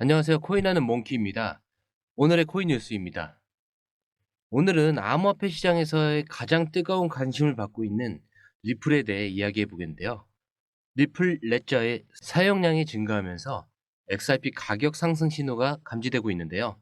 안녕하세요. 코인하는 몽키입니다. 오늘의 코인 뉴스입니다. 오늘은 암호화폐 시장에서의 가장 뜨거운 관심을 받고 있는 리플에 대해 이야기해 보겠는데요. 리플 레저의 사용량이 증가하면서 XRP 가격 상승 신호가 감지되고 있는데요.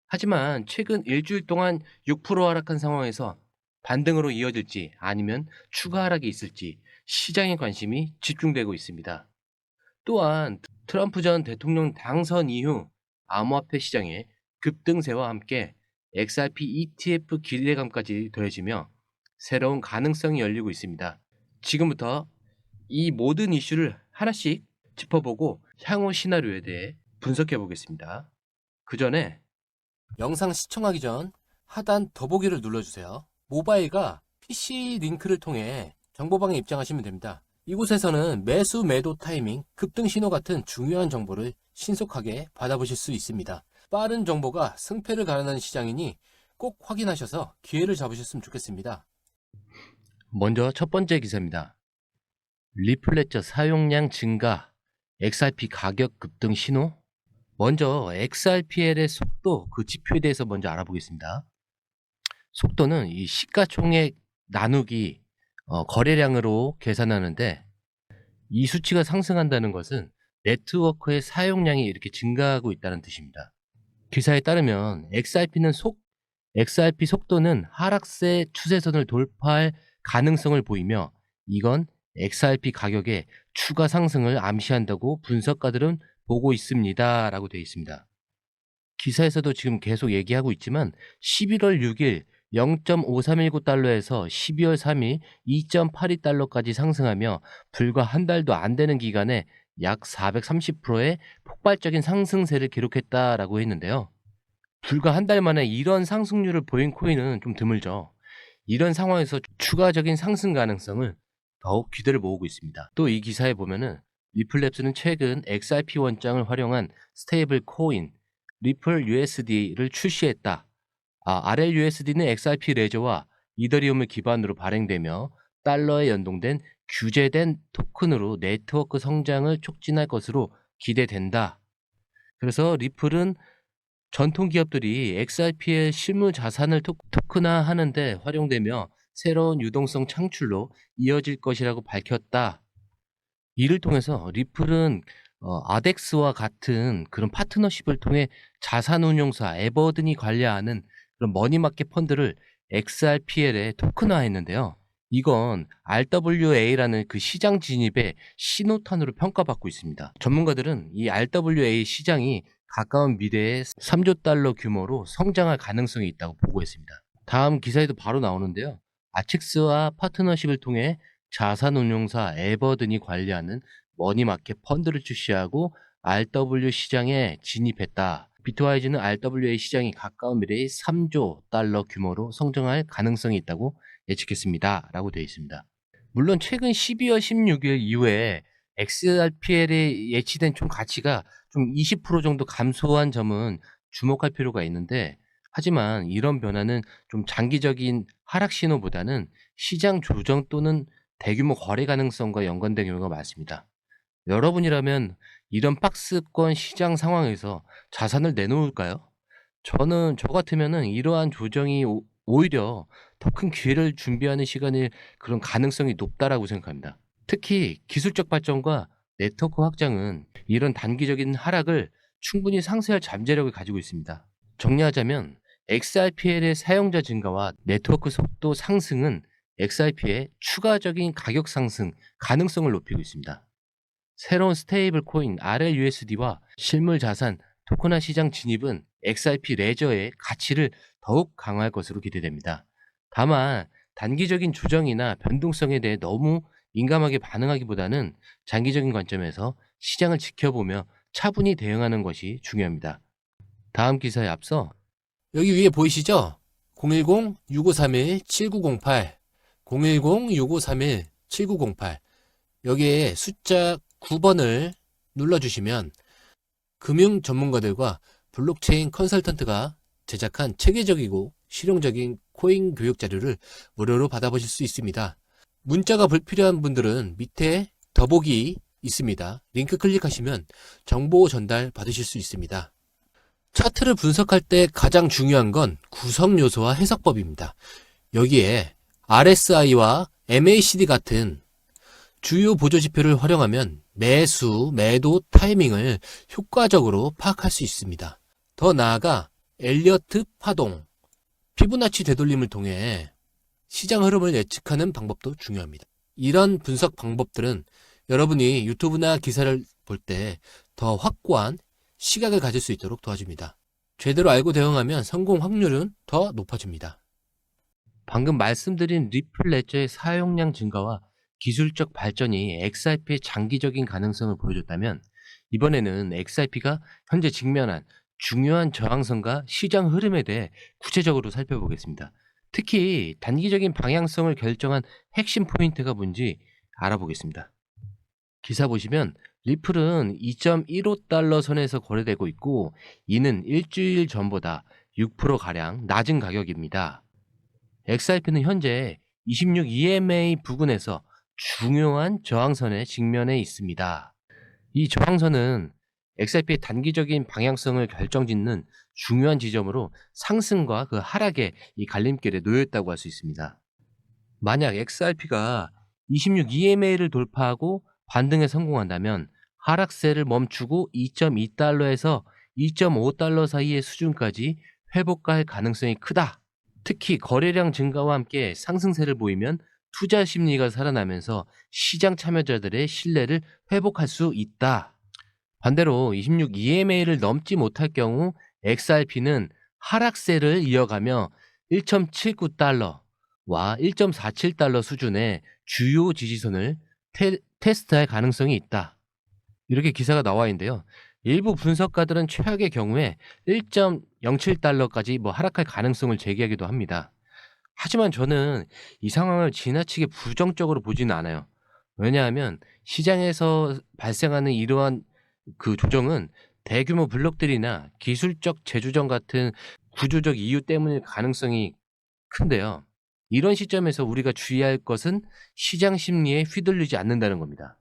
하지만 최근 일주일 동안 6% 하락한 상황에서 반등으로 이어질지 아니면 추가 하락이 있을지 시장의 관심이 집중되고 있습니다. 또한 트럼프 전 대통령 당선 이후 암호화폐 시장의 급등세와 함께 XRP ETF 기대감까지 더해지며 새로운 가능성이 열리고 있습니다. 지금부터 이 모든 이슈를 하나씩 짚어보고 향후 시나리오에 대해 분석해 보겠습니다. 그 전에 영상 시청하기 전 하단 더보기를 눌러주세요. 모바일과 PC 링크를 통해 정보방에 입장하시면 됩니다. 이곳에서는 매수 매도 타이밍, 급등 신호 같은 중요한 정보를 신속하게 받아보실 수 있습니다. 빠른 정보가 승패를 가르는 시장이니 꼭 확인하셔서 기회를 잡으셨으면 좋겠습니다. 먼저 첫 번째 기사입니다. 리플레저 사용량 증가, XRP 가격 급등 신호. 먼저 XRPL의 속도, 그 지표에 대해서 먼저 알아보겠습니다. 속도는 이 시가총액 나누기 거래량으로 계산하는데, 이 수치가 상승한다는 것은 네트워크의 사용량이 이렇게 증가하고 있다는 뜻입니다. 기사에 따르면 XRP 속도는 하락세 추세선을 돌파할 가능성을 보이며, 이건 XRP 가격의 추가 상승을 암시한다고 분석가들은 보고 있습니다 라고 되어 있습니다. 기사에서도 지금 계속 얘기하고 있지만 11월 6일 0.5319달러에서 12월 3일 2.82달러까지 상승하며 불과 한 달도 안 되는 기간에 약 430%의 폭발적인 상승세를 기록했다라고 했는데요. 불과 한 달 만에 이런 상승률을 보인 코인은 좀 드물죠. 이런 상황에서 추가적인 상승 가능성을 더욱 기대를 모으고 있습니다. 또 이 기사에 보면은 리플랩스는 최근 XRP 원장을 활용한 스테이블 코인 리플 USD를 출시했다. RLUSD는 XRP 레저와 이더리움을 기반으로 발행되며 달러에 연동된 규제된 토큰으로 네트워크 성장을 촉진할 것으로 기대된다. 그래서 리플은 전통 기업들이 XRP의 실무 자산을 토큰화하는 데 활용되며 새로운 유동성 창출로 이어질 것이라고 밝혔다. 이를 통해서 리플은 아덱스와 같은 그런 파트너십을 통해 자산운용사 에버든이 관리하는 그런 머니마켓 펀드를 XRPL에 토큰화했는데요. 이건 RWA라는 그 시장 진입의 신호탄으로 평가받고 있습니다. 전문가들은 이 RWA 시장이 가까운 미래에 3조 달러 규모로 성장할 가능성이 있다고 보고했습니다. 다음 기사에도 바로 나오는데요. 아칙스와 파트너십을 통해 자산운용사 에버든이 관리하는 머니마켓 펀드를 출시하고 RW 시장에 진입했다. 비트와이즈는 RWA 시장이 가까운 미래에 3조 달러 규모로 성장할 가능성이 있다고 예측했습니다. 라고 되어 있습니다. 물론 최근 12월 16일 이후에 XRPL에 예치된 총 가치가 좀 20% 정도 감소한 점은 주목할 필요가 있는데, 하지만 이런 변화는 좀 장기적인 하락 신호보다는 시장 조정 또는 대규모 거래 가능성과 연관된 경우가 많습니다. 여러분이라면 이런 박스권 시장 상황에서 자산을 내놓을까요? 저 같으면은 이러한 조정이 오히려 더 큰 기회를 준비하는 시간일 그런 가능성이 높다라고 생각합니다. 특히 기술적 발전과 네트워크 확장은 이런 단기적인 하락을 충분히 상쇄할 잠재력을 가지고 있습니다. 정리하자면 XRPL의 사용자 증가와 네트워크 속도 상승은 XRP의 추가적인 가격 상승 가능성을 높이고 있습니다. 새로운 스테이블 코인 RLUSD와 실물 자산 토큰화 시장 진입은 XRP 레저의 가치를 더욱 강화할 것으로 기대됩니다. 다만 단기적인 조정이나 변동성에 대해 너무 민감하게 반응하기보다는 장기적인 관점에서 시장을 지켜보며 차분히 대응하는 것이 중요합니다. 다음 기사에 앞서 여기 위에 보이시죠? 010-6531-7908 010-6531-7908 여기에 숫자 9번을 눌러주시면 금융 전문가들과 블록체인 컨설턴트가 제작한 체계적이고 실용적인 코인 교육 자료를 무료로 받아보실 수 있습니다. 문자가 불필요한 분들은 밑에 더보기 있습니다. 링크 클릭하시면 정보 전달 받으실 수 있습니다. 차트를 분석할 때 가장 중요한 건 구성 요소와 해석법입니다. 여기에 RSI와 MACD 같은 주요 보조 지표를 활용하면 매수, 매도 타이밍을 효과적으로 파악할 수 있습니다. 더 나아가 엘리어트 파동, 피보나치 되돌림을 통해 시장 흐름을 예측하는 방법도 중요합니다. 이런 분석 방법들은 여러분이 유튜브나 기사를 볼 때 더 확고한 시각을 가질 수 있도록 도와줍니다. 제대로 알고 대응하면 성공 확률은 더 높아집니다. 방금 말씀드린 리플 레저의 사용량 증가와 기술적 발전이 XRP의 장기적인 가능성을 보여줬다면, 이번에는 XRP가 현재 직면한 중요한 저항선과 시장 흐름에 대해 구체적으로 살펴보겠습니다. 특히 단기적인 방향성을 결정한 핵심 포인트가 뭔지 알아보겠습니다. 기사 보시면 리플은 2.15달러 선에서 거래되고 있고, 이는 일주일 전보다 6%가량 낮은 가격입니다. XRP는 현재 26 EMA 부근에서 중요한 저항선에 직면해 있습니다. 이 저항선은 XRP의 단기적인 방향성을 결정짓는 중요한 지점으로 상승과 그 하락의 이 갈림길에 놓여 있다고 할 수 있습니다. 만약 XRP가 26 EMA를 돌파하고 반등에 성공한다면 하락세를 멈추고 2.2달러에서 2.5달러 사이의 수준까지 회복할 가능성이 크다. 특히 거래량 증가와 함께 상승세를 보이면 투자 심리가 살아나면서 시장 참여자들의 신뢰를 회복할 수 있다. 반대로 26 EMA를 넘지 못할 경우 XRP는 하락세를 이어가며 1.79달러와 1.47달러 수준의 주요 지지선을 테스트할 가능성이 있다. 이렇게 기사가 나와 있는데요. 일부 분석가들은 최악의 경우에 1.07달러까지 하락할 가능성을 제기하기도 합니다. 하지만 저는 이 상황을 지나치게 부정적으로 보지는 않아요. 왜냐하면 시장에서 발생하는 이러한 그 조정은 대규모 블록들이나 기술적 재조정 같은 구조적 이유 때문일 가능성이 큰데요. 이런 시점에서 우리가 주의할 것은 시장 심리에 휘둘리지 않는다는 겁니다.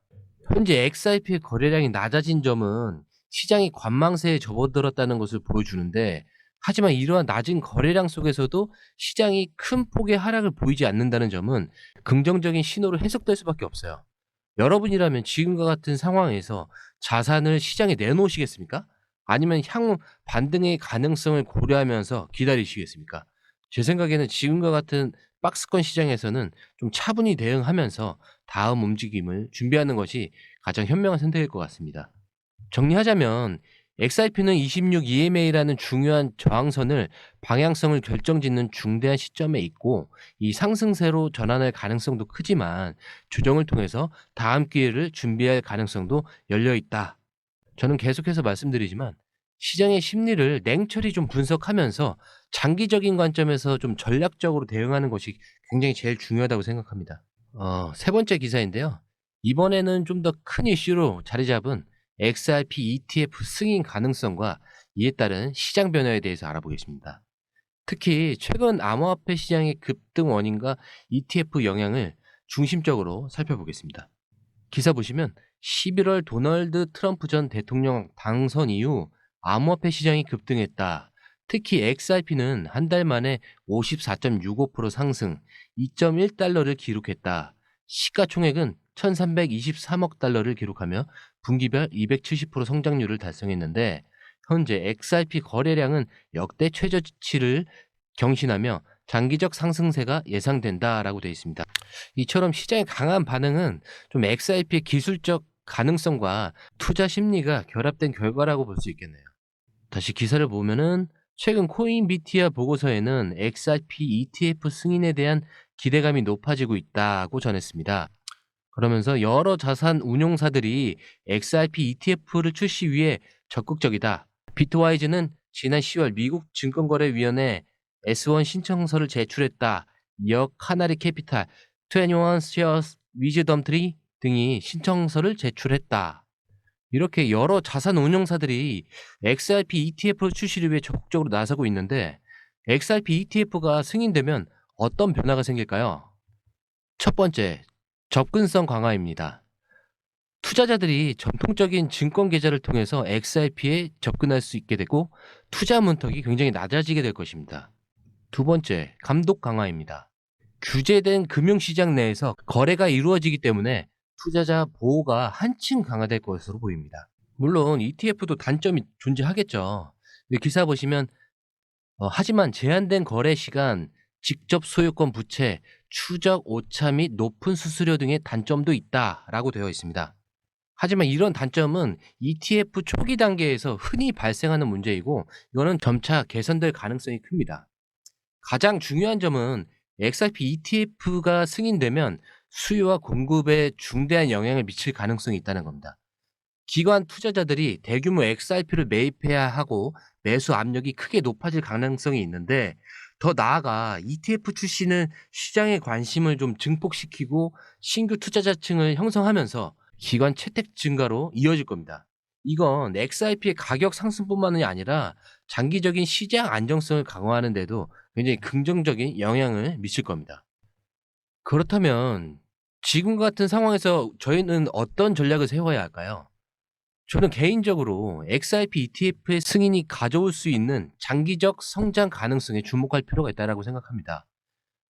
현재 XRP의 거래량이 낮아진 점은 시장이 관망세에 접어들었다는 것을 보여주는데, 하지만 이러한 낮은 거래량 속에서도 시장이 큰 폭의 하락을 보이지 않는다는 점은 긍정적인 신호로 해석될 수밖에 없어요. 여러분이라면 지금과 같은 상황에서 자산을 시장에 내놓으시겠습니까? 아니면 향후 반등의 가능성을 고려하면서 기다리시겠습니까? 제 생각에는 지금과 같은 박스권 시장에서는 좀 차분히 대응하면서 다음 움직임을 준비하는 것이 가장 현명한 선택일 것 같습니다. 정리하자면 XRP는 26 EMA라는 중요한 저항선을 방향성을 결정짓는 중대한 시점에 있고, 이 상승세로 전환할 가능성도 크지만 조정을 통해서 다음 기회를 준비할 가능성도 열려 있다. 저는 계속해서 말씀드리지만 시장의 심리를 냉철히 좀 분석하면서 장기적인 관점에서 좀 전략적으로 대응하는 것이 굉장히 제일 중요하다고 생각합니다. 세 번째 기사인데요. 이번에는 좀 더 큰 이슈로 자리 잡은 XRP ETF 승인 가능성과 이에 따른 시장 변화에 대해서 알아보겠습니다. 특히 최근 암호화폐 시장의 급등 원인과 ETF 영향을 중심적으로 살펴보겠습니다. 기사 보시면 11월 도널드 트럼프 전 대통령 당선 이후 암호화폐 시장이 급등했다. 특히 XRP는 한 달 만에 54.65% 상승, 2.1달러를 기록했다. 시가총액은 1323억 달러를 기록하며 분기별 270% 성장률을 달성했는데, 현재 XRP 거래량은 역대 최저치를 경신하며 장기적 상승세가 예상된다라고 되어 있습니다. 이처럼 시장의 강한 반응은 좀 XRP의 기술적 가능성과 투자 심리가 결합된 결과라고 볼 수 있겠네요. 다시 기사를 보면은 최근 코인비티아 보고서에는 XRP ETF 승인에 대한 기대감이 높아지고 있다고 전했습니다. 그러면서 여러 자산 운용사들이 XRP ETF를 출시 위해 적극적이다. 비트와이즈는 지난 10월 미국 증권거래위원회 S1 신청서를 제출했다. 이어 카나리 캐피탈, 21 쉐어스 위즈덤트리 등이 신청서를 제출했다. 이렇게 여러 자산 운용사들이 XRP ETF 출시를 위해 적극적으로 나서고 있는데, XRP ETF가 승인되면 어떤 변화가 생길까요? 첫 번째, 접근성 강화입니다. 투자자들이 전통적인 증권 계좌를 통해서 XRP에 접근할 수 있게 되고 투자 문턱이 굉장히 낮아지게 될 것입니다. 두 번째, 감독 강화입니다. 규제된 금융시장 내에서 거래가 이루어지기 때문에 투자자 보호가 한층 강화될 것으로 보입니다. 물론 ETF도 단점이 존재하겠죠. 기사 보시면 하지만 제한된 거래 시간, 직접 소유권 부채, 추적 오차 및 높은 수수료 등의 단점도 있다라고 되어 있습니다. 하지만 이런 단점은 ETF 초기 단계에서 흔히 발생하는 문제이고 이거는 점차 개선될 가능성이 큽니다. 가장 중요한 점은 XRP ETF가 승인되면 수요와 공급에 중대한 영향을 미칠 가능성이 있다는 겁니다. 기관 투자자들이 대규모 XRP를 매입해야 하고 매수 압력이 크게 높아질 가능성이 있는데 더 나아가 ETF 출시는 시장의 관심을 좀 증폭시키고 신규 투자자층을 형성하면서 기관 채택 증가로 이어질 겁니다. 이건 XRP의 가격 상승뿐만이 아니라 장기적인 시장 안정성을 강화하는 데도 굉장히 긍정적인 영향을 미칠 겁니다. 그렇다면 지금 같은 상황에서 저희는 어떤 전략을 세워야 할까요? 저는 개인적으로 XRP ETF의 승인이 가져올 수 있는 장기적 성장 가능성에 주목할 필요가 있다고 생각합니다.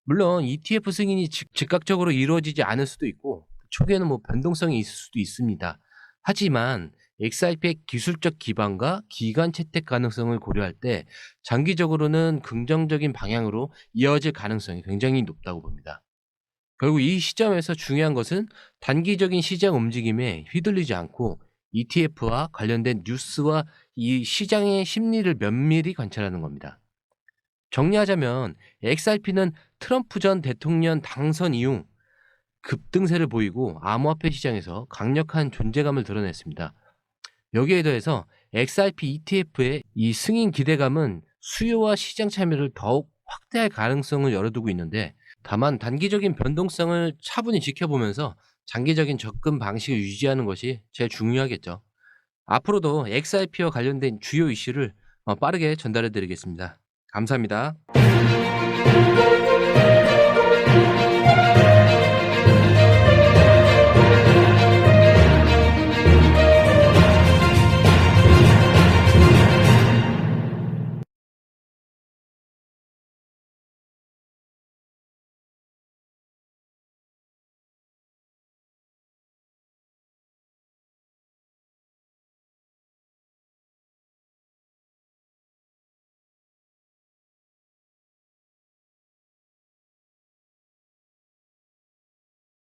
물론 ETF 승인이 즉각적으로 이루어지지 않을 수도 있고 초기에는 변동성이 있을 수도 있습니다. 하지만 XRP의 기술적 기반과 기관 채택 가능성을 고려할 때 장기적으로는 긍정적인 방향으로 이어질 가능성이 굉장히 높다고 봅니다. 결국 이 시점에서 중요한 것은 단기적인 시장 움직임에 휘둘리지 않고 ETF와 관련된 뉴스와 이 시장의 심리를 면밀히 관찰하는 겁니다. 정리하자면 XRP는 트럼프 전 대통령 당선 이후 급등세를 보이고 암호화폐 시장에서 강력한 존재감을 드러냈습니다. 여기에 더해서 XRP ETF의 이 승인 기대감은 수요와 시장 참여를 더욱 확대할 가능성을 열어두고 있는데 다만 단기적인 변동성을 차분히 지켜보면서 장기적인 접근 방식을 유지하는 것이 제일 중요하겠죠. 앞으로도 XRP와 관련된 주요 이슈를 빠르게 전달해 드리겠습니다. 감사합니다.